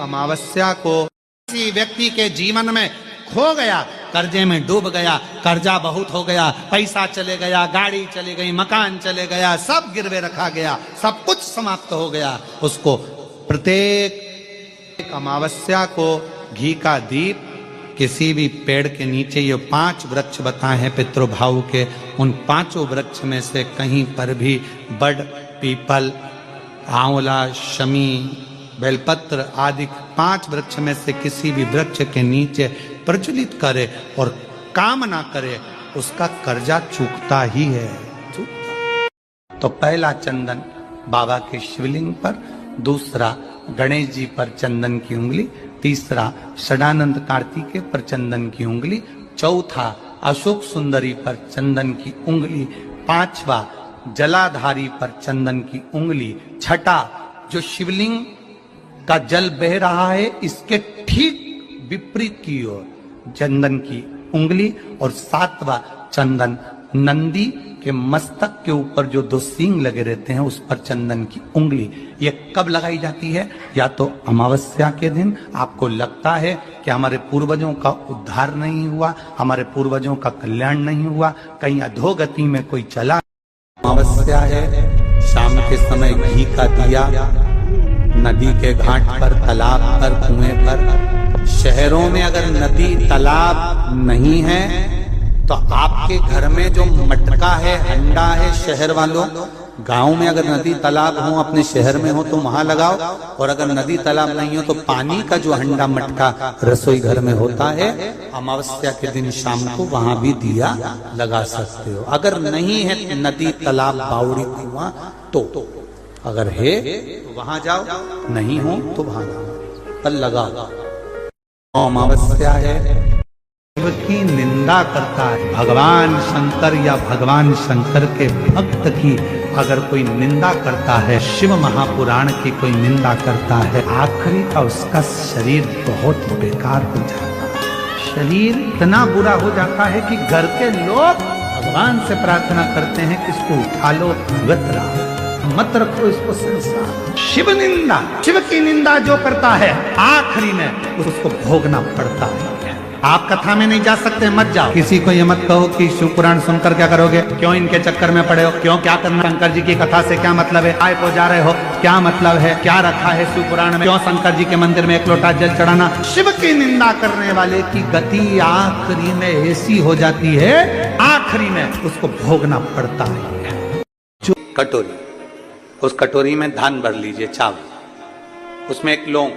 अमावस्या को किसी व्यक्ति के जीवन में खो गया, कर्जे में डूब गया, कर्जा बहुत हो गया, पैसा चले गया, गाड़ी चली गई, मकान चले गया, सब गिरवे रखा गया, सब कुछ समाप्त हो गया, उसको प्रत्येक अमावस्या को घी का दीप किसी भी पेड़ के नीचे, ये 5 वृक्ष बताए हैं पितृभाव के, उन 5 वृक्ष में से कहीं पर भी बड़, पीपल, आंवला, शमी, बेलपत्र आदि 5 वृक्ष में से किसी भी वृक्ष के नीचे प्रज्वलित करे और काम ना करे, उसका कर्जा चूकता ही है, चूकता। तो पहला चंदन बाबा के शिवलिंग पर, दूसरा गणेश जी पर चंदन की उंगली, तीसरा षडानंद कार्तिकेय पर चंदन की उंगली, चौथा अशोक सुंदरी पर चंदन की उंगली, 5वां जलाधारी पर चंदन की उंगली, छठा जो शिवलिंग का जल बह रहा है इसके ठीक विपरीत की ओर चंदन की उंगली, और 7वां चंदन नंदी के मस्तक के ऊपर जो 2 सींग लगे रहते हैं उस पर चंदन की उंगली। ये कब लगाई जाती है? या तो अमावस्या के दिन आपको लगता है कि हमारे पूर्वजों का उद्धार नहीं हुआ, हमारे पूर्वजों का कल्याण नहीं हुआ, कहीं अधोगति में कोई चला, अमावस्या है, शाम के समय घी का दिया नदी के घाट पर, तालाब पर, कुएं पर। शहरों में अगर नदी तालाब नहीं है तो आपके घर में जो मटका है, हंडा है, शहर वालों, गांव में अगर नदी तालाब हो, अपने शहर में हो तो वहां लगाओ, और अगर नदी तालाब नहीं हो तो पानी का जो हंडा मटका रसोई घर में होता है, अमावस्या के दिन शाम को वहां भी दिया लगा सकते हो। अगर नहीं है नदी तालाब बावड़ी कुआं तो, अगर है तो वहां जाओ, नहीं हो तो वहां जाओ, पर लगाओ। अमावस्या है, शिव की निंदा करता है, भगवान शंकर या भगवान शंकर के भक्त की अगर कोई निंदा करता है, शिव महापुराण की कोई निंदा करता है, आखिरी का उसका शरीर बहुत बेकार हो जाता है। शरीर इतना बुरा हो जाता है कि घर के लोग भगवान से प्रार्थना करते हैं कि इसको उठा लो, गत रहा, मत रखो इसको संसार। शिव निंदा, शिव की निंदा जो करता है आखिरी में उसको भोगना पड़ता है। आप कथा में नहीं जा सकते, मत जाओ। किसी को ये मत कहो कि शिव पुराण सुनकर क्या करोगे, क्यों इनके चक्कर में पड़े हो, क्यों क्या करना, शंकर जी की कथा से क्या मतलब है, आए को जा रहे हो, क्या मतलब है, क्या रखा है शिव पुराण में, क्यों शंकर जी के मंदिर में 1 लोटा जल चढ़ाना। शिव की निंदा करने वाले की गति आखिरी में ऐसी हो जाती है, आखिरी में उसको भोगना पड़ता है। कटोरी, उस कटोरी में धान भर लीजिए, चावल, उसमें 1 लौंग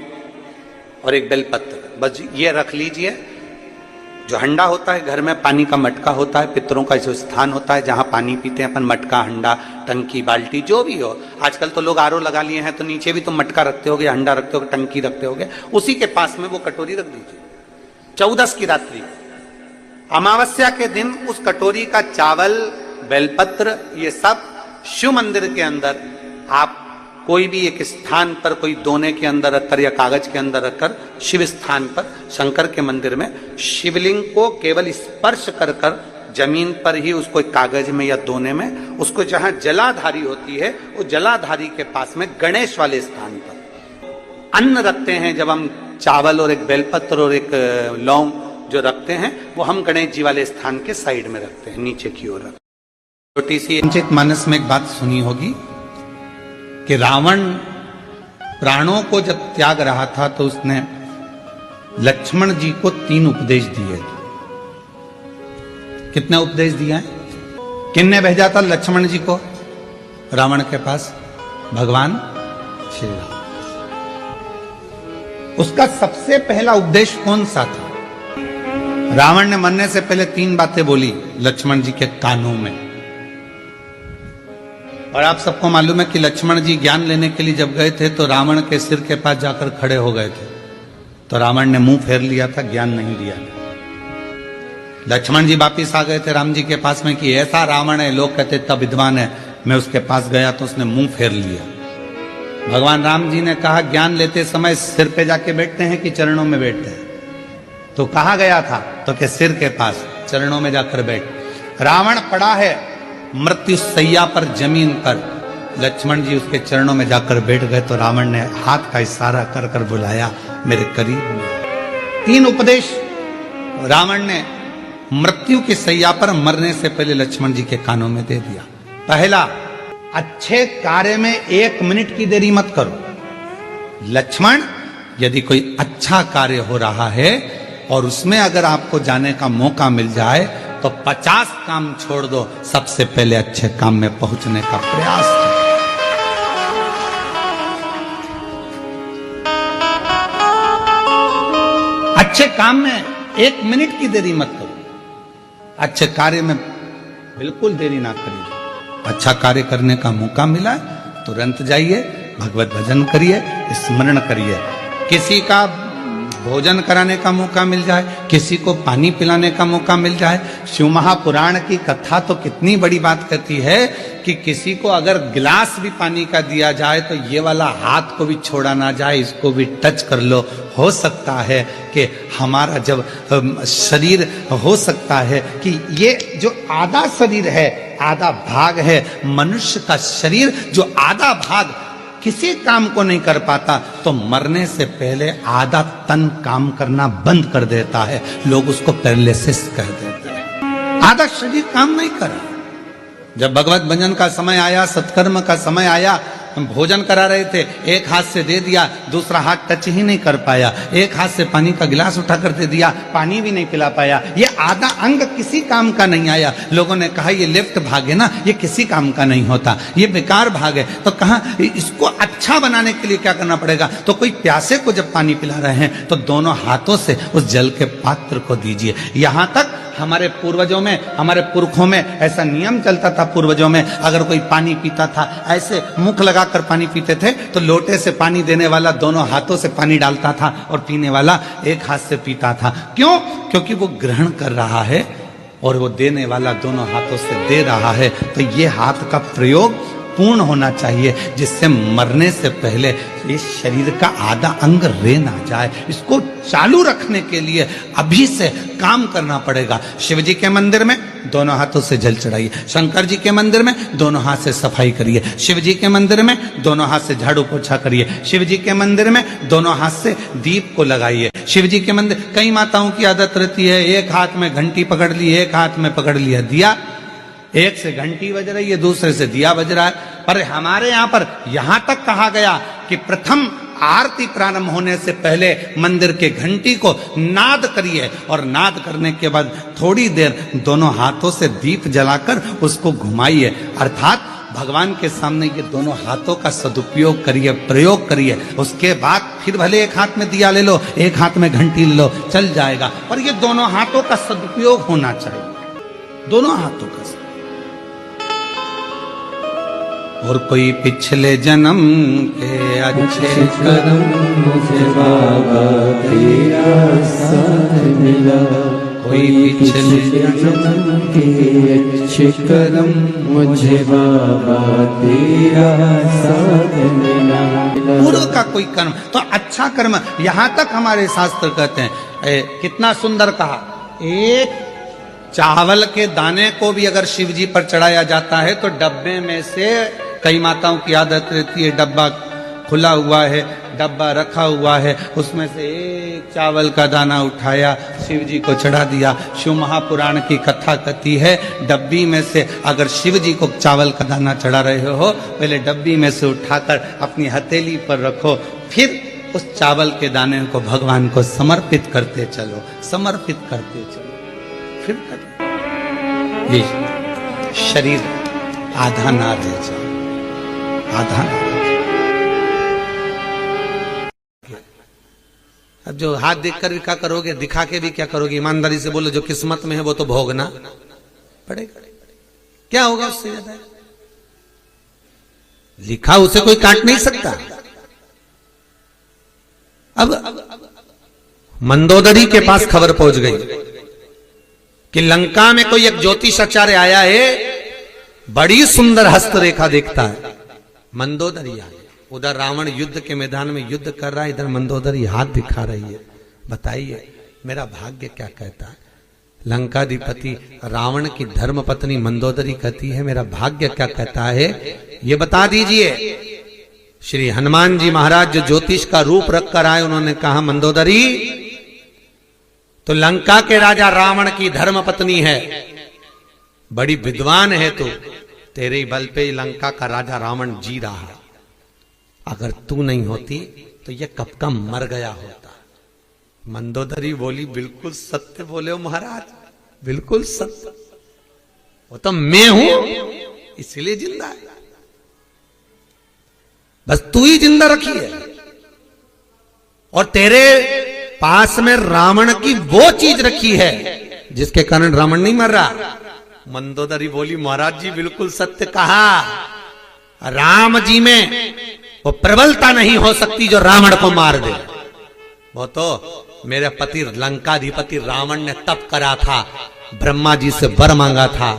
और 1 बेलपत्र, बस ये रख लीजिए। जो हंडा होता है घर में, पानी का मटका होता है, पितरों का जो स्थान होता है जहां पानी पीते हैं अपन, मटका, हंडा, टंकी, बाल्टी, जो भी हो। आजकल तो लोग आरओ लगा लिए हैं तो नीचे भी तो मटका रखते होगे, हंडा रखते होगे, टंकी रखते होगे, उसी के पास में वो कटोरी रख दीजिए। 14 की रात्रि, अमावस्या के दिन उस कटोरी का चावल, बेलपत्र, ये सब शिव मंदिर के अंदर आप कोई भी एक स्थान पर, कोई दोने के अंदर रखकर या कागज के अंदर रखकर, शिव स्थान पर, शंकर के मंदिर में शिवलिंग को केवल स्पर्श कर कर जमीन पर ही उसको एक कागज में या दोने में, उसको जहां जलाधारी होती है वो जलाधारी के पास में गणेश वाले स्थान पर अन्न रखते हैं। जब हम चावल और 1 बेलपत्र और 1 लौंग जो रखते हैं वो हम गणेश जी वाले स्थान के साइड में रखते हैं, नीचे की ओर रखते। छोटी सी चित मानस में एक बात सुनी होगी कि रावण प्राणों को जब त्याग रहा था तो उसने लक्ष्मण जी को 3 उपदेश दिए। कितने उपदेश दिए हैं? किन्ने भेजा था लक्ष्मण जी को रावण के पास? भगवान श्री राम। उसका सबसे पहला उपदेश कौन सा था? रावण ने मरने से पहले 3 बातें बोली लक्ष्मण जी के कानों में। और आप सबको मालूम है कि लक्ष्मण जी ज्ञान लेने के लिए जब गए थे तो रावण के सिर के पास जाकर खड़े हो गए थे, तो रावण ने मुंह फेर लिया था, ज्ञान नहीं दिया। लक्ष्मण जी वापिस आ गए थे राम जी के पास में कि ऐसा रावण है, लोग कहते तब विद्वान है, मैं उसके पास गया तो उसने मुंह फेर लिया। भगवान राम जी ने कहा ज्ञान लेते समय सिर पे जाके बैठते हैं कि चरणों में बैठते हैं? तो कहा गया था? तो के सिर के पास, चरणों में जाकर बैठ। रावण पड़ा है मृत्यु सैया पर, जमीन पर, लक्ष्मण जी उसके चरणों में जाकर बैठ गए तो रावण ने हाथ का इशारा कर कर बुलाया मेरे करीब। 3 उपदेश रावण ने मृत्यु की सैया पर मरने से पहले लक्ष्मण जी के कानों में दे दिया। पहला, अच्छे कार्य में 1 मिनट की देरी मत करो। लक्ष्मण, यदि कोई अच्छा कार्य हो रहा है और उसमें अगर आपको जाने का मौका मिल जाए तो 50 काम छोड़ दो, सबसे पहले अच्छे काम में पहुंचने का प्रयास करो। अच्छे काम में 1 मिनट की देरी मत करो। अच्छे कार्य में बिल्कुल देरी ना करिए। अच्छा कार्य करने का मौका मिला तुरंत जाइए, भगवत भजन करिए, स्मरण करिए। किसी का भोजन कराने का मौका मिल जाए, किसी को पानी पिलाने का मौका मिल जाए। शिव महापुराण की कथा तो कितनी बड़ी बात कहती है कि किसी को अगर गिलास भी पानी का दिया जाए तो ये वाला हाथ को भी छोड़ा ना जाए, इसको भी टच कर लो। हो सकता है कि हमारा जब शरीर, हो सकता है कि ये जो आधा शरीर है, आधा भाग है मनुष्य का शरीर, जो आधा भाग किसी काम को नहीं कर पाता तो मरने से पहले आधा तन काम करना बंद कर देता है। लोग उसको पैरालिसिस कह देते हैं। आधा शरीर काम नहीं करा। जब भगवत भजन का समय आया, सत्कर्म का समय आया, हम भोजन करा रहे थे, एक हाथ से दे दिया, दूसरा हाथ टच ही नहीं कर पाया। एक हाथ से पानी का गिलास उठा कर दे दिया, पानी भी नहीं पिला पाया। ये आधा अंग किसी काम का नहीं आया। लोगों ने कहा ये लेफ्ट भाग है ना, ये किसी काम का नहीं होता, ये बेकार भाग है। तो कहा इसको अच्छा बनाने के लिए क्या करना पड़ेगा? तो कोई प्यासे को जब पानी पिला रहे हैं तो दोनों हाथों से उस जल के पात्र को दीजिए। यहां तक हमारे पूर्वजों में, हमारे पुरखों में ऐसा नियम चलता था। पूर्वजों में अगर कोई पानी पीता था, ऐसे मुख लगाकर पानी पीते थे तो लोटे से पानी देने वाला दोनों हाथों से पानी डालता था और पीने वाला एक हाथ से पीता था। क्यों? क्योंकि वो ग्रहण कर रहा है और वो देने वाला दोनों हाथों से दे रहा है। तो ये हाथ का प्रयोग पूर्ण होना चाहिए, जिससे मरने से पहले इस शरीर का आधा अंग रे ना जाए। इसको चालू रखने के लिए अभी से काम करना पड़ेगा। शिव जी के मंदिर में दोनों हाथों से जल चढ़ाइए, शंकर जी के मंदिर में दोनों हाथ से सफाई करिए, शिव जी के मंदिर में दोनों हाथ से झाड़ू पोछा करिए, शिव जी के मंदिर में दोनों हाथ से दीप को लगाइए। शिव जी के मंदिर, कई माताओं की आदत रहती है एक हाथ में घंटी पकड़ ली, एक हाथ में पकड़ लिया दिया, एक से घंटी बज रही है, दूसरे से दिया बज रहा है। पर हमारे यहां पर यहां तक कहा गया कि प्रथम आरती प्रारंभ होने से पहले मंदिर के घंटी को नाद करिए और नाद करने के बाद थोड़ी देर दोनों हाथों से दीप जलाकर उसको घुमाइए। अर्थात भगवान के सामने ये दोनों हाथों का सदुपयोग करिए, प्रयोग करिए। उसके बाद फिर भले एक हाथ में दिया ले लो, एक हाथ में घंटी ले लो, चल जाएगा, पर ये दोनों हाथों का सदुपयोग होना चाहिए, दोनों हाथों का। और कोई पिछले जन्म के अच्छे कर्म मुझे बाबा तेरा साथ मिला, कोई पिछले जन्म के अच्छे कर्म मुझे बाबा तेरा साथ मिला। पूर्व का कोई कर्म तो अच्छा कर्म, यहां तक हमारे शास्त्र कहते हैं, कितना सुंदर कहा, एक चावल के दाने को भी अगर शिव जी पर चढ़ाया जाता है तो डब्बे में से, कई माताओं की आदत रहती है डब्बा खुला हुआ है, डब्बा रखा हुआ है, उसमें से एक चावल का दाना उठाया, शिव जी को चढ़ा दिया। शिव महापुराण की कथा कहती है डब्बी में से अगर शिव जी को चावल का दाना चढ़ा रहे हो, पहले डब्बी में से उठाकर अपनी हथेली पर रखो, फिर उस चावल के दाने को भगवान को समर्पित करते चलो, समर्पित करते चलो, फिर करो। ये शरीर आधा ना रह जाए, आधा ना रह जाए। अब जो हाथ देखकर भी क्या करोगे, दिखा के भी क्या करोगे? ईमानदारी से बोलो, जो किस्मत में है वो तो भोगना पड़ेगा। क्या होगा उससे ज्यादा? लिखा उसे कोई काट नहीं सकता। अब मंदोदरी के पास खबर पहुंच गई कि लंका में कोई एक ज्योतिषाचार्य आया है, बड़ी सुंदर हस्तरेखा देखता है। मंदोदरी आ गया, उधर रावण युद्ध के मैदान में युद्ध कर रहा है, इधर मंदोदरी हाथ दिखा रही है। बताइए मेरा भाग्य क्या कहता है? लंकाधिपति रावण की धर्म पत्नी मंदोदरी कहती है मेरा भाग्य क्या कहता है ये बता दीजिए। श्री हनुमान जी महाराज जो ज्योतिष का रूप रख कर आए, उन्होंने कहा मंदोदरी तो लंका के राजा रावण की धर्म पत्नी है, बड़ी विद्वान है तू, तेरे ही बल पे लंका का राजा रावण जी रहा है, अगर तू नहीं होती तो ये कब का मर गया होता। मंदोदरी बोली बिल्कुल सत्य बोले हो महाराज, बिल्कुल सत्य, वो तो मैं हूं इसलिए जिंदा है, बस तू ही जिंदा रखी है, और तेरे पास में रावण की वो चीज रखी है जिसके कारण रावण नहीं मर रहा। मंदोदरी बोली महाराज जी बिल्कुल सत्य कहा, राम जी में वो प्रबलता नहीं हो सकती जो रावण को मार दे। वो तो मेरे पति लंकाधिपति रावण ने तप करा था, ब्रह्मा जी से वर मांगा था,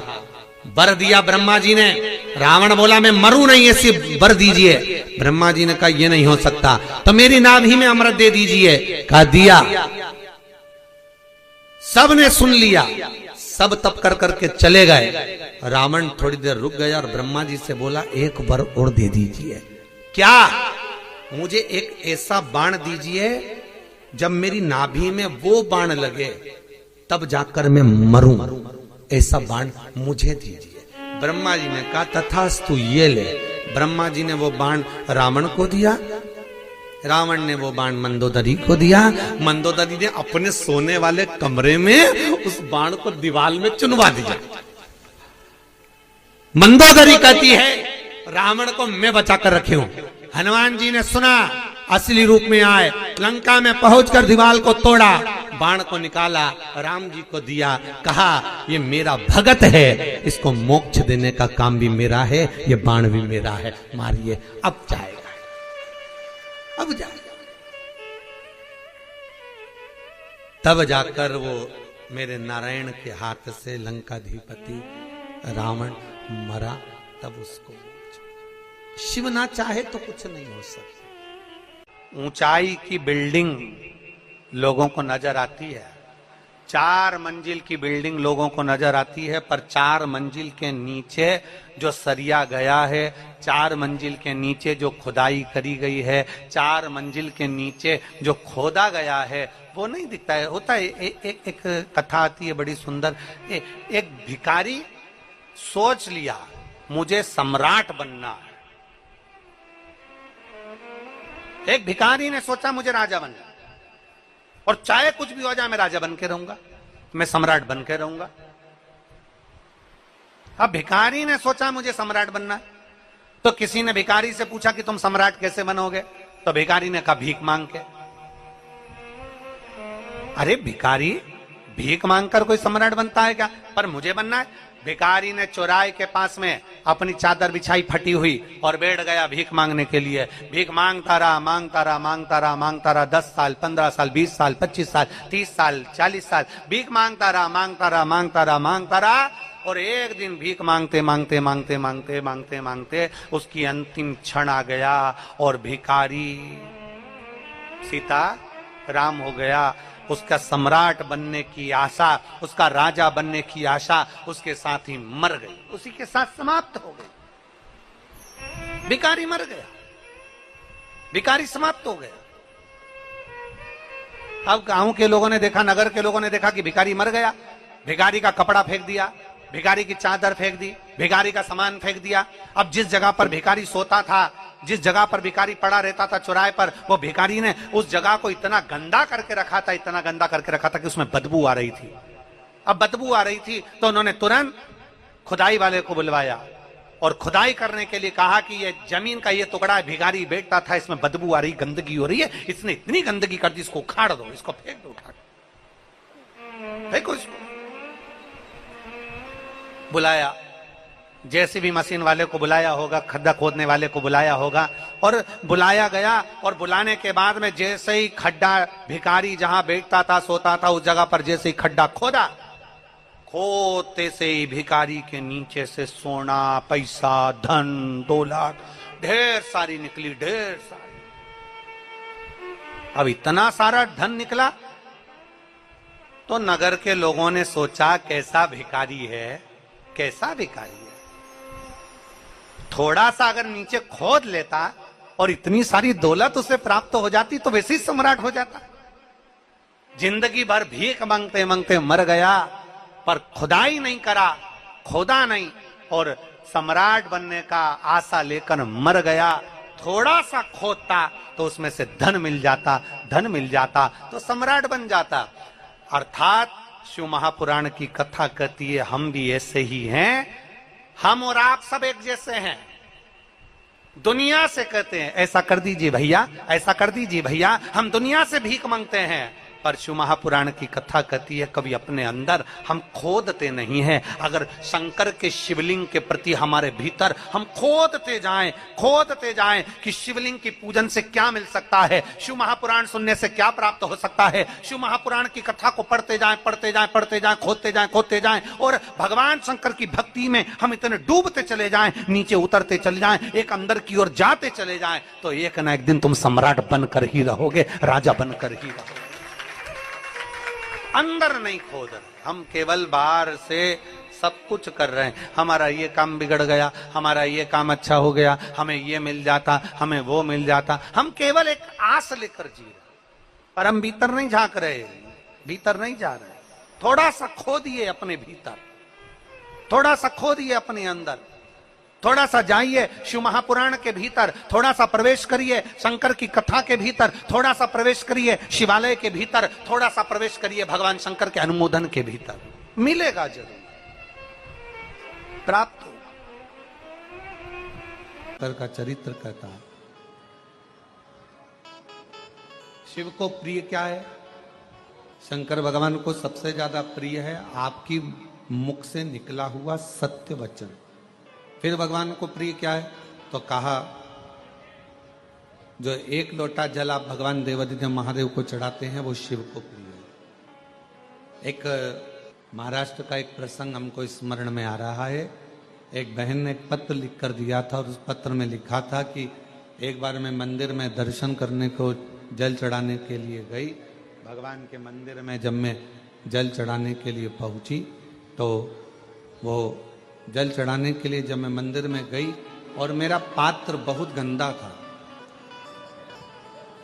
वर दिया ब्रह्मा जी ने। रावण बोला मैं मरूं नहीं, ऐसे वर दीजिए। ब्रह्मा जी ने कहा ये नहीं हो सकता, तो मेरी नाभि में अमृत दे दीजिए। कहा दिया, सब ने सुन लिया, सब तप कर करके चले गए। रावण थोड़ी देर रुक गया और ब्रह्मा जी से बोला एक वर और दे दीजिए। क्या? मुझे एक ऐसा बाण दीजिए जब मेरी नाभि में वो बाण लगे तब जाकर मैं मरूं, ऐसा बाण मुझे दीजिए। ब्रह्मा जी ने कहा तथास्तु ये ले। ब्रह्मा जी ने वो बाण रावण को दिया, रावण ने वो बाण मंदोदरी को दिया। मंदोदरी ने अपने सोने वाले कमरे में उस बाण को दीवार में चुनवा दिया। मंदोदरी कहती है रावण को मैं बचा कर रखी हूं। हनुमान जी ने सुना, असली रूप में आए, लंका में पहुंचकर दीवार को तोड़ा, बाण को निकाला, राम जी को दिया, कहा ये मेरा भगत है, इसको मोक्ष देने का काम भी मेरा है, ये बाण भी मेरा है, मारिए। अब जाएगा, अब जाएगा। तब जाकर वो मेरे नारायण के हाथ से लंकाधिपति रावण मरा। तब उसको शिव ना चाहे तो कुछ नहीं हो सकता। ऊंचाई की बिल्डिंग लोगों को नजर आती है, 4 मंजिल की बिल्डिंग लोगों को नजर आती है, पर 4 मंजिल के नीचे जो सरिया गया है, 4 मंजिल के नीचे जो खुदाई करी गई है, 4 मंजिल के नीचे जो खोदा गया है, वो नहीं दिखता है। होता है एक कथा आती है बड़ी सुंदर। एक भिखारी सोच लिया मुझे सम्राट बनना है। एक भिखारी ने सोचा मुझे राजा बनना, और चाहे कुछ भी हो जाए मैं राजा बन के रहूंगा, मैं सम्राट बन के रहूंगा। अब भिखारी ने सोचा मुझे सम्राट बनना है, तो किसी ने भिखारी से पूछा कि तुम सम्राट कैसे बनोगे? तो भिखारी ने कहा भीख मांग के। अरे भिखारी, भीख मांगकर कोई सम्राट बनता है क्या? पर मुझे बनना है। भिखारी ने चौराहे के पास में अपनी चादर बिछाई फटी हुई और बैठ गया भीख मांगने के लिए। भीख मांगता रहा, मांगता रहा, मांगता रहा, मांगता रहा। 10 साल, 15 साल, 20 साल, 25 साल, 30 साल, 40 साल भीख मांगता रहा, मांगता रहा, मांगता रहा, मांगता रहा। और एक दिन भीख मांगते मांगते मांगते मांगते मांगते मांगते उसकी अंतिम क्षण आ गया और भिखारी सीता राम हो गया। उसका सम्राट बनने की आशा, उसका राजा बनने की आशा उसके साथ ही मर गई, उसी के साथ समाप्त हो गई। भिखारी मर गया, भिखारी समाप्त हो गया। अब गांव के लोगों ने देखा, नगर के लोगों ने देखा कि भिखारी मर गया। भिखारी का कपड़ा फेंक दिया, भिखारी की चादर फेंक दी, भिखारी का सामान फेंक दिया। अब जिस जगह पर भिखारी सोता था, जिस जगह पर भिखारी पड़ा रहता था चौराहे पर, वो भिखारी ने उस जगह को इतना गंदा करके रखा था, इतना गंदा करके रखा था कि उसमें बदबू आ रही थी। अब बदबू आ रही थी तो उन्होंने तुरंत खुदाई वाले को बुलवाया और खुदाई करने के लिए कहा कि ये जमीन का ये टुकड़ा भिखारी बैठता था, इसमें बदबू आ रही, गंदगी हो रही है, इसने इतनी गंदगी कर दी, इसको उखाड़ दो, इसको फेंक दो, उठा फेंको इसको। बुलाया, जेसीबी मशीन वाले को बुलाया होगा, खड्डा खोदने वाले को बुलाया होगा, और बुलाया गया। और बुलाने के बाद में जैसे ही खड्डा, भिखारी जहां बैठता था, सोता था, उस जगह पर जैसे ही खड्डा खोदा, खोदते से ही भिखारी के नीचे से सोना, पैसा, धन, दौलत ढेर सारी निकली, ढेर सारी। अब इतना सारा धन निकला तो नगर के लोगों ने सोचा कैसा भिखारी है, कैसा भिखारी है। थोड़ा सा अगर नीचे खोद लेता और इतनी सारी दौलत उसे प्राप्त हो जाती तो वैसे ही सम्राट हो जाता। जिंदगी भर भीख मांगते मांगते मर गया, पर खुदाई नहीं करा, खोदा नहीं, और सम्राट बनने का आशा लेकर मर गया। थोड़ा सा खोदता तो उसमें से धन मिल जाता, धन मिल जाता तो सम्राट बन जाता। अर्थात शिव महापुराण की कथा कहती है हम भी ऐसे ही हैं, हम और आप सब एक जैसे हैं। दुनिया से कहते हैं ऐसा कर दीजिए भैया, ऐसा कर दीजिए भैया, हम दुनिया से भीख मांगते हैं, पर शिव महापुराण की कथा कहती है कभी अपने अंदर हम खोदते नहीं हैं। अगर शंकर के शिवलिंग के प्रति हमारे भीतर हम खोदते जाएं कि शिवलिंग की पूजन से क्या मिल सकता है, शिव महापुराण सुनने से क्या प्राप्त हो सकता है, शिव महापुराण की कथा को पढ़ते जाएं, खोदते जाएं और भगवान शंकर की भक्ति में हम इतने डूबते चले जाएं, नीचे उतरते चले जाएं, एक अंदर की ओर जाते चले जाएं, तो एक ना एक दिन तुम सम्राट बनकर ही रहोगे, राजा बनकर ही रहोगे। अंदर नहीं खोद रहे, हम केवल बाहर से सब कुछ कर रहे हैं। हमारा ये काम बिगड़ गया, हमारा ये काम अच्छा हो गया, हमें ये मिल जाता, हमें वो मिल जाता। हम केवल एक आस लेकर जी रहे, पर हम भीतर नहीं झांक रहे, भीतर नहीं जा रहे। थोड़ा सा खोदिए अपने भीतर, थोड़ा सा खोदिए अपने अंदर, थोड़ा सा जाइए शिव महापुराण के भीतर, थोड़ा सा प्रवेश करिए शंकर की कथा के भीतर, थोड़ा सा प्रवेश करिए शिवालय के भीतर, थोड़ा सा प्रवेश करिए भगवान शंकर के अनुमोदन के भीतर, मिलेगा जरूर, प्राप्त हो। शंकर का चरित्र कहता है शिव को प्रिय क्या है? शंकर भगवान को सबसे ज्यादा प्रिय है आपकी मुख से निकला हुआ सत्य वचन। फिर भगवान को प्रिय क्या है? तो कहा जो एक लोटा जल आप भगवान देवादिदेव महादेव को चढ़ाते हैं वो शिव को प्रिय है। एक महाराष्ट्र का एक प्रसंग हमको स्मरण में आ रहा है। एक बहन ने एक पत्र लिख कर दिया था और उस पत्र में लिखा था कि एक बार मैं मंदिर में दर्शन करने को जल चढ़ाने के लिए गई। भगवान के मंदिर में जब मैं जल चढ़ाने के लिए पहुंची तो वो जल चढ़ाने के लिए जब मैं मंदिर में गई और मेरा पात्र बहुत गंदा था।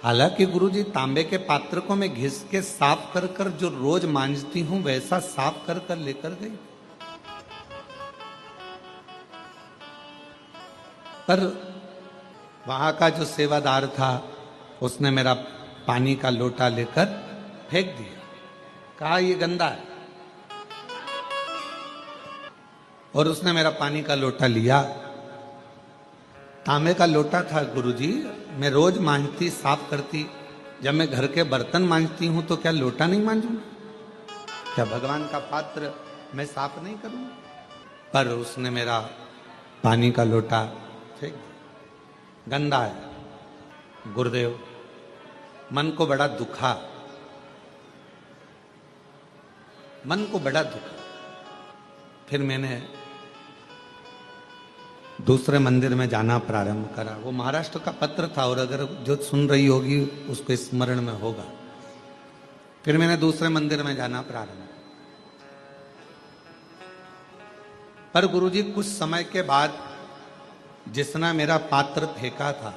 हालांकि गुरुजी तांबे के पात्र को मैं घिस के साफ कर कर जो रोज मांजती हूं वैसा साफ कर कर लेकर गई, पर वहां का जो सेवादार था उसने मेरा पानी का लोटा लेकर फेंक दिया, कहा ये गंदा है, और उसने मेरा पानी का लोटा लिया। तांबे का लोटा था गुरुजी, मैं रोज मांजती साफ करती, जब मैं घर के बर्तन मांजती हूं तो क्या लोटा नहीं मांजूंगा? क्या भगवान का पात्र मैं साफ नहीं करूंगा? पर उसने मेरा पानी का लोटा फेंक दिया, गंदा है। गुरुदेव मन को बड़ा दुखा, मन को बड़ा दुखा। फिर मैंने दूसरे मंदिर में जाना प्रारंभ करा। वो महाराष्ट्र का पत्र था और अगर जो सुन रही होगी उसको स्मरण में होगा। फिर मैंने दूसरे मंदिर में जाना प्रारंभ, पर गुरुजी कुछ समय के बाद जिसने मेरा पात्र फेंका था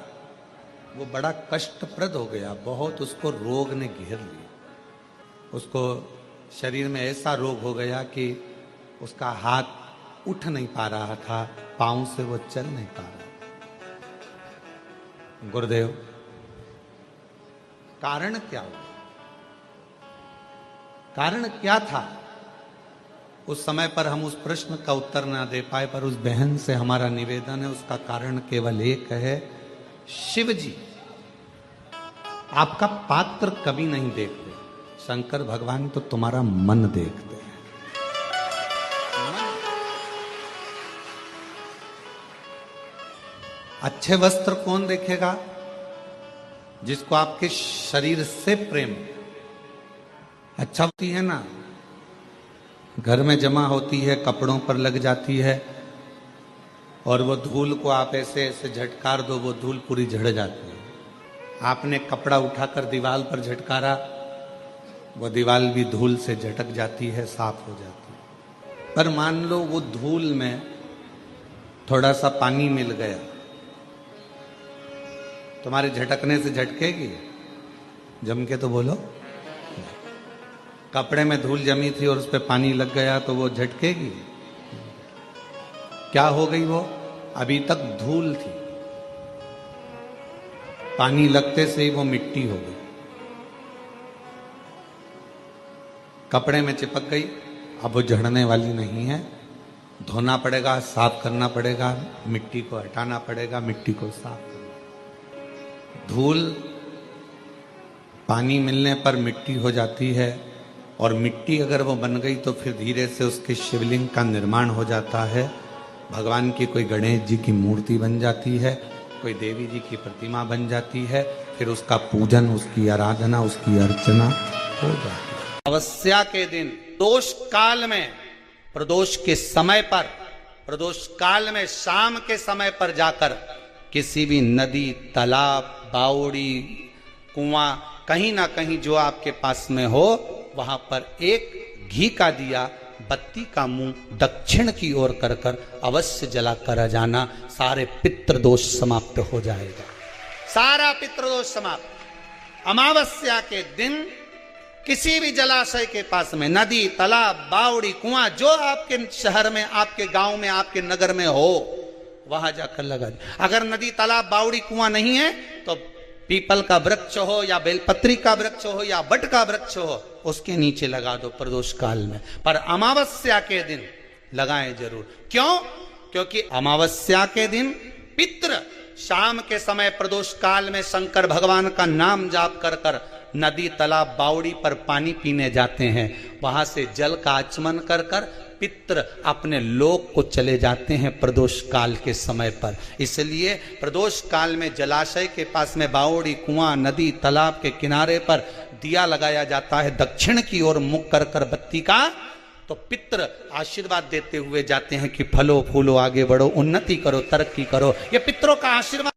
वो बड़ा कष्टप्रद हो गया, बहुत उसको रोग ने घेर लिया। उसको शरीर में ऐसा रोग हो गया कि उसका हाथ उठ नहीं पा रहा था, पांव से वो चल नहीं पा रहा। गुरुदेव कारण क्या हुआ? कारण क्या था? उस समय पर हम उस प्रश्न का उत्तर ना दे पाए, पर उस बहन से हमारा निवेदन है, उसका कारण केवल एक है, शिव जी आपका पात्र कभी नहीं देखते, शंकर भगवान तो तुम्हारा मन देखते हैं। अच्छे वस्त्र कौन देखेगा? जिसको आपके शरीर से प्रेम। अच्छा होती है ना, घर में जमा होती है, कपड़ों पर लग जाती है और वो धूल को आप ऐसे ऐसे झटकार दो, वो धूल पूरी झड़ जाती है। आपने कपड़ा उठाकर दीवार पर झटकारा, वो दीवार भी धूल से झटक जाती है, साफ हो जाती है। पर मान लो वो धूल में थोड़ा सा पानी मिल गया, तुम्हारे झटकने से झटकेगी? जम के तो बोलो। कपड़े में धूल जमी थी और उस पर पानी लग गया तो वो झटकेगी? क्या हो गई? वो अभी तक धूल थी, पानी लगते से ही वो मिट्टी हो गई, कपड़े में चिपक गई, अब वो झड़ने वाली नहीं है। धोना पड़ेगा, साफ करना पड़ेगा, मिट्टी को हटाना पड़ेगा, मिट्टी को साफ करना। धूल पानी मिलने पर मिट्टी हो जाती है, और मिट्टी अगर वो बन गई तो फिर धीरे से उसके शिवलिंग का निर्माण हो जाता है। भगवान की कोई गणेश जी की मूर्ति बन जाती है, कोई देवी जी की प्रतिमा बन जाती है, फिर उसका पूजन, उसकी आराधना, उसकी अर्चना हो जाती है। अमावस्या के दिन प्रदोष काल में, प्रदोष के समय पर, प्रदोष काल में शाम के समय पर जाकर किसी भी नदी, तालाब, बावड़ी, कुआं, कहीं ना कहीं जो आपके पास में हो, वहां पर एक घी का दिया, बत्ती का मुंह दक्षिण की ओर कर कर अवश्य जला कर जाना। सारे पितृदोष समाप्त हो जाएगा, सारा पितृदोष समाप्त। अमावस्या के दिन किसी भी जलाशय के पास में, नदी, तालाब, बावड़ी, कुआं, जो आपके शहर में, आपके गांव में, आपके नगर में हो, वहां जाकर लगा दे। अगर नदी, तालाब, बावड़ी, कुआं नहीं है तो पीपल का वृक्ष हो या बेलपत्री का वृक्ष हो या बट का वृक्ष हो, उसके नीचे लगा दो प्रदोष काल में। पर अमावस्या के दिन लगाएं जरूर। क्यों? क्योंकि अमावस्या के दिन पितृ शाम के समय प्रदोष काल में शंकर भगवान का नाम जाप कर कर नदी, तालाब, बावड़ी पर पानी पीने जाते हैं। वहां से जल का आचमन कर कर पितृ अपने लोक को चले जाते हैं प्रदोष काल के समय पर। इसलिए प्रदोष काल में जलाशय के पास में, बावड़ी, कुआं, नदी, तालाब के किनारे पर दिया लगाया जाता है दक्षिण की ओर मुख कर कर बत्ती का, तो पितृ आशीर्वाद देते हुए जाते हैं कि फलो फूलो, आगे बढ़ो, उन्नति करो, तरक्की करो। ये पितरों का आशीर्वाद